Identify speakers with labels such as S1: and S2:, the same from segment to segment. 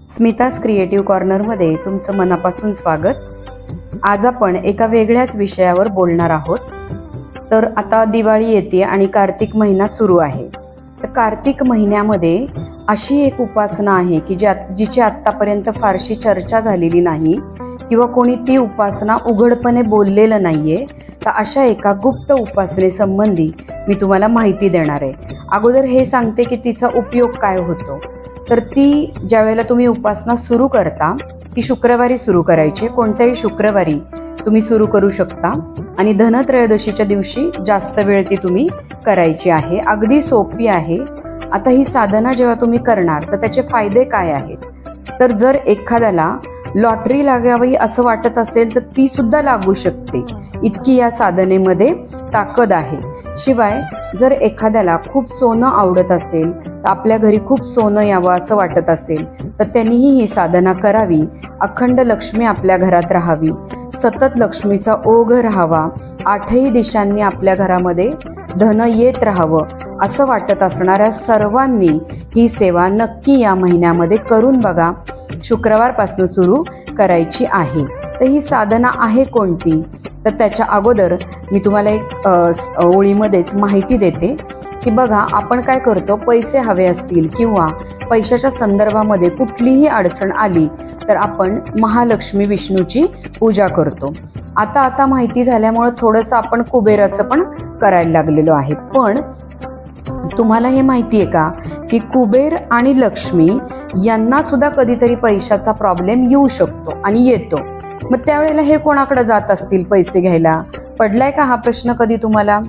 S1: Smita's creative कॉर्नरमध्ये तुमचं मनापासून स्वागत। आज आपण एका वेगळ्याच विषयावर बोलणार आहोत। तर आता दिवाळी येते आणि कार्तिक महिना सुरू आहे। तर कार्तिक महिन्यामध्ये अशी एक उपासना आहे की जिची आतापर्यंत फारशी चर्चा झालेली नाही किंवा कोणी ती उपासना उघडपणे बोललेलं नाहीये। तर अशा एका गुप्त उपासनेसंबंधी मी तुम्हाला माहिती देणार आहे। अगोदर हे सांगते की तिचा उपयोग काय होतो। तर ती ज्यावेळेला तुम्ही उपासना सुरू करता ती शुक्रवारी सुरू करायची। कोणत्याही शुक्रवारी तुम्ही सुरू करू शकता आणि धनत्रयोदशीच्या दिवशी जास्त वेळ ती तुम्ही करायची आहे। अगदी सोपी आहे। आता ही साधना जेव्हा तुम्ही करणार तर त्याचे फायदे काय आहेत, तर जर एखाद्याला लॉटरी लागावी असं वाटत असेल तर ती सुद्धा लागू शकते, इतकी या साधनेमध्ये ताकद आहे। शिवाय जर एखाद्याला खूप सोनं आवडत असेल, तर आपल्या घरी खूप सोनं यावं असं वाटत असेल तर त्यांनीही ही साधना करावी। अखंड लक्ष्मी आपल्या घरात राहावी, सतत लक्ष्मीचा ओघ राहावा, आठही दिशांनी आपल्या घरामध्ये धन येत राहावं असं वाटत असणाऱ्या सर्वांनी ही सेवा नक्की या महिन्यामध्ये करून बघा। शुक्रवारपासून सुरू करायची आहे। तर ही साधना आहे कोणती, तर त्याच्या अगोदर मी तुम्हाला एक ओळीमध्येच माहिती देते की बघा, आपण काय करतो, पैसे हवे असतील किंवा पैशाच्या संदर्भामध्ये कुठलीही अडचण आली तर आपण महालक्ष्मी विष्णूची पूजा करतो। आता माहिती झाल्यामुळे थोडंसं आपण कुबेराचं पण करायला लागलेलो आहे। पण तुम्हाला हे माहिती आहे का की कुबेर आणि लक्ष्मी यांना सुद्धा कधीतरी पैशाचा प्रॉब्लेम येऊ शकतो आणि येतो। मग त्यावेळेला हे कोणाकडे जात असतील पैसे घ्यायला? पडलाय का हा प्रश्न कधी तुम्हाला?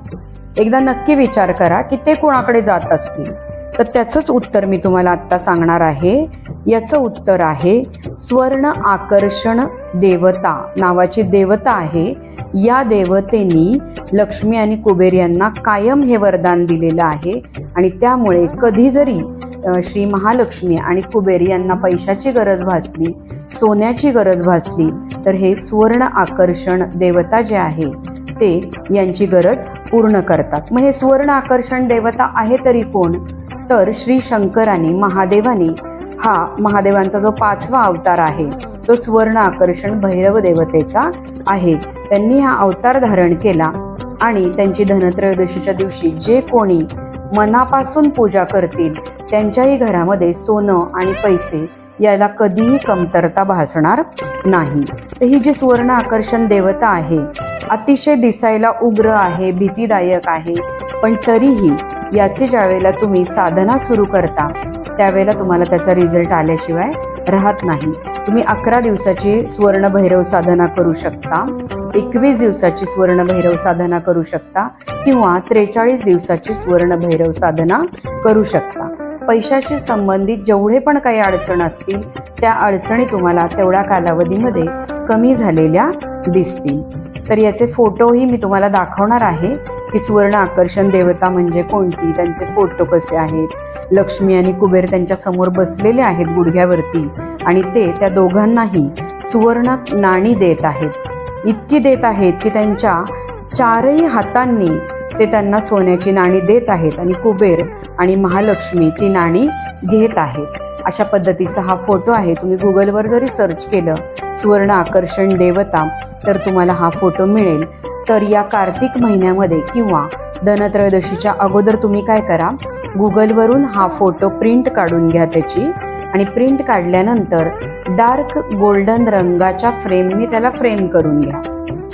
S1: एकदा नक्की विचार करा की ते कोणाकडे जात असतील। तर त्याचंच उत्तर मी तुम्हाला आता सांगणार आहे। याचं उत्तर आहे स्वर्ण आकर्षण देवता नावाची देवता आहे। या देवतेनी लक्ष्मी आणि कुबेर यांना कायम हे वरदान दिलेलं आहे आणि त्यामुळे कधी जरी श्री महालक्ष्मी आणि कुबेर यांना पैशाची गरज भासली, सोन्याची गरज भासली, तर हे स्वर्ण आकर्षण देवता जे आहे ते यांची गरज पूर्ण करतात। मग हे स्वर्ण आकर्षण देवता आहे तरी कोण, तर श्री शंकरांनी महादेवांचा जो 5वा अवतार आहे तो स्वर्ण आकर्षण भैरव देवतेचा आहे। त्यांनी हा अवतार धारण केला आणि त्यांची धनत्रयोदशीच्या दिवशी जे कोणी मनापासून पूजा करतील त्यांच्याही घरामध्ये सोनं आणि पैसे याला कधीही कमतरता भासणार नाही। तर ही जी स्वर्ण आकर्षण देवता आहे अतिशय दिसायला उग्र आहे, भीतीदायक आहे, पण तरीही याची ज्यावेळेला तुम्ही साधना सुरू करता त्यावेळेला तुम्हाला त्याचा रिझल्ट आल्याशिवाय राहत नाही। तुम्ही 11 दिवसाची स्वर्ण भैरव साधना करू शकता, 21 दिवसाची स्वर्ण भैरव साधना करू शकता किंवा 43 दिवसाची स्वर्ण भैरव साधना करू शकता। पैशाशी संबंधित जेवढे पण काही अडचण असतील त्या अडचणी तुम्हाला तेवढ्या कालावधीमध्ये कमी झालेल्या दिसतील। तर याचे फोटोही मी तुम्हाला दाखवणार आहे की स्वर्ण आकर्षण देवता म्हणजे कोणती, त्यांचे फोटो कसे आहेत। लक्ष्मी आणि कुबेर त्यांच्या समोर बसलेले आहेत गुडघ्यावरती आणि ते त्या दोघांनाही सुवर्ण नाणी देत आहेत। इतकी देत आहेत की त्यांच्या 4ही हातांनी ते त्यांना सोन्याची नाणी देत आहेत आणि कुबेर आणि महालक्ष्मी ती नाणी घेत आहेत। अशा पद्धतीचा हा फोटो आहे। तुम्ही गुगलवर जरी सर्च केलं स्वर्ण आकर्षण देवता तर तुम्हाला हा फोटो मिळेल। तर या कार्तिक महिन्यामध्ये किंवा धनत्रयोदशीच्या अगोदर तुम्ही काय करा, गुगलवरून हा फोटो प्रिंट काढून घ्या त्याची, आणि प्रिंट काढल्यानंतर डार्क गोल्डन रंगाच्या फ्रेमने त्याला फ्रेम करून घ्या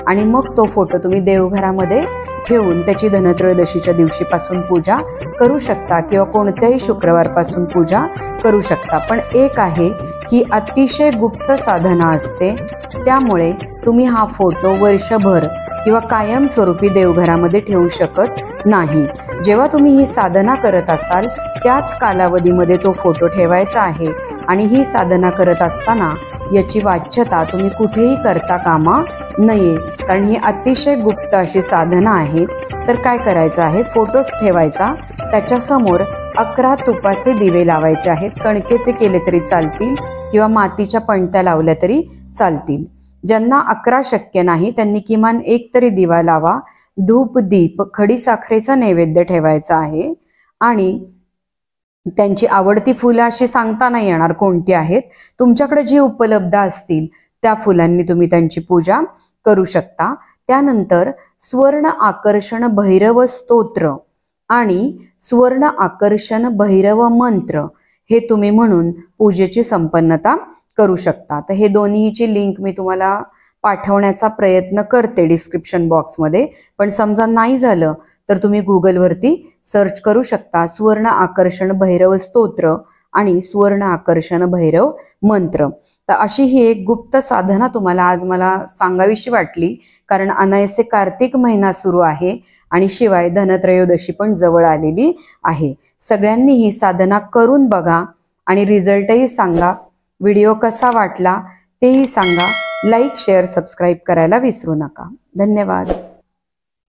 S1: आणि मग तो फोटो तुम्ही देवघरामध्ये ठेवून त्याची धनत्रयोदशीच्या दिवशीपासून पूजा करू शकता किंवा कोणत्याही शुक्रवारपासून पूजा करू शकता। पण एक आहे की अतिशय गुप्त साधना असते, त्यामुळे तुम्ही हा फोटो वर्षभर किंवा कायमस्वरूपी देवघरामध्ये ठेवू शकत नाही। जेव्हा तुम्ही ही साधना करत असाल त्याच कालावधीमध्ये तो फोटो ठेवायचा आहे आणि ही साधना करत असताना याची वाच्यता तुम्ही कुठेही करता कामा नये, कारण ही अतिशय गुप्त अशी साधना आहे। तर काय करायचं आहे, फोटोज ठेवायचा, त्याच्यासमोर 11 तुपाचे दिवे लावायचे आहेत। कणकेचे केले तरी चालतील किंवा मातीच्या पणत्या लावल्या तरी चालतील। ज्यांना 11 शक्य नाही त्यांनी किमान एक तरी दिवा लावा। धूप दीप खडी साखरेचा नैवेद्य ठेवायचा आहे आणि त्यांची आवडती फुलं अशी सांगता नाही येणार कोणती आहेत, तुमच्याकडे जी उपलब्ध असतील त्या फुलांनी तुम्ही त्यांची पूजा करू शकता. त्यानंतर स्वर्ण आकर्षण भैरव स्तोत्र आणि स्वर्ण आकर्षण भैरव मंत्र हे तुम्ही म्हणून पूजेची संपन्नता करू शकता. तर हे दोन्हीची लिंक मी तुम्हाला पाठवण्याचा प्रयत्न करते डिस्क्रिप्शन बॉक्समध्ये, पण समजा नाही झालं तर तुम्ही गुगलवरती सर्च करू शकता स्वर्ण आकर्षण भैरव स्तोत्र आणि स्वर्ण आकर्षण भैरव मंत्र. तर अशी ही एक गुप्त साधना तुम्हाला आज मला सांगावीशी वाटली, कारण अनायासे कार्तिक महिना सुरू आहे आणि शिवाय धनत्रयोदशी पण जवळ आलेली आहे. सगळ्यांनी ही साधना करून बघा आणि रिझल्टही सांगा. व्हिडिओ कसा वाटला तेही सांगा. लाईक, शेअर, सबस्क्राईब करायला विसरू नका. धन्यवाद.